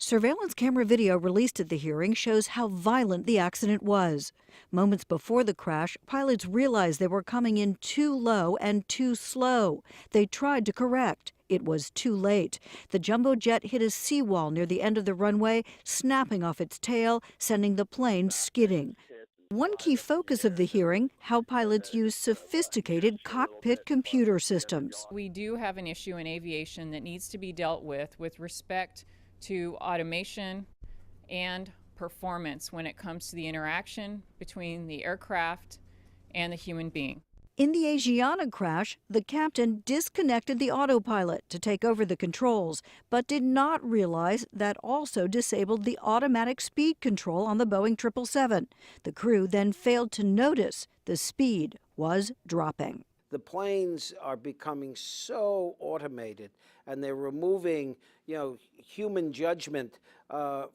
Surveillance camera video released at the hearing shows how violent the accident was. Moments before the crash, pilots realized they were coming in too low and too slow. They tried to correct. It was too late. The jumbo jet hit a seawall near the end of the runway, snapping off its tail, sending the plane skidding. One key focus of the hearing, how pilots use sophisticated cockpit computer systems. We do have an issue in aviation that needs to be dealt with respect to automation and performance when it comes to the interaction between the aircraft and the human being. In the Asiana crash, the captain disconnected the autopilot to take over the controls, but did not realize that also disabled the automatic speed control on the Boeing 777. The crew then failed to notice the speed was dropping. The planes are becoming so automated, and they're removing, human judgment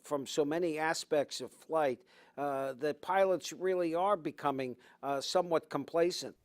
from so many aspects of flight that pilots really are becoming somewhat complacent.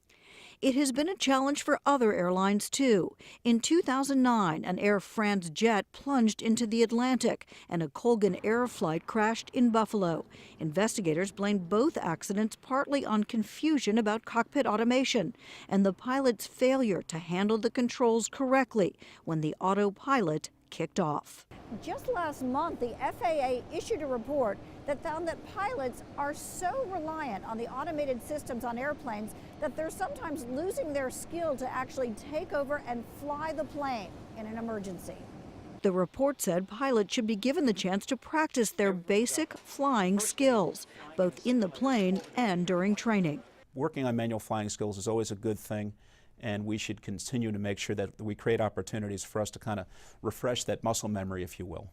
It has been a challenge for other airlines, too. In 2009, an Air France jet plunged into the Atlantic, and a Colgan Air flight crashed in Buffalo. Investigators blamed both accidents partly on confusion about cockpit automation and the pilot's failure to handle the controls correctly when the autopilot kicked off. Just last month, the FAA issued a report that found that pilots are so reliant on the automated systems on airplanes that they're sometimes losing their skill to actually take over and fly the plane in an emergency. The report said pilots should be given the chance to practice their basic flying skills, both in the plane and during training. Working on manual flying skills is always a good thing, and we should continue to make sure that we create opportunities for us to kind of refresh that muscle memory, if you will.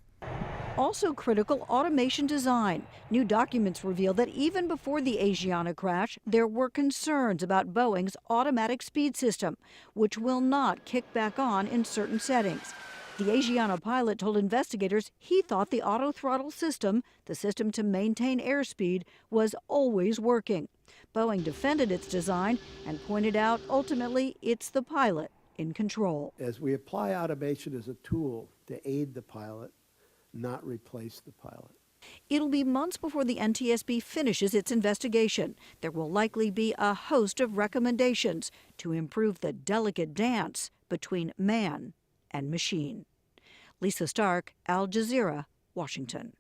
Also critical, automation design. New documents reveal that even before the Asiana crash, there were concerns about Boeing's automatic speed system, which will not kick back on in certain settings. The Asiana pilot told investigators he thought the auto throttle system, the system to maintain airspeed, was always working. Boeing defended its design and pointed out ultimately it's the pilot in control. As we apply automation as a tool to aid the pilot, not replace the pilot. It'll be months before the NTSB finishes its investigation. There will likely be a host of recommendations to improve the delicate dance between man and machine. Lisa Stark, Al Jazeera, Washington.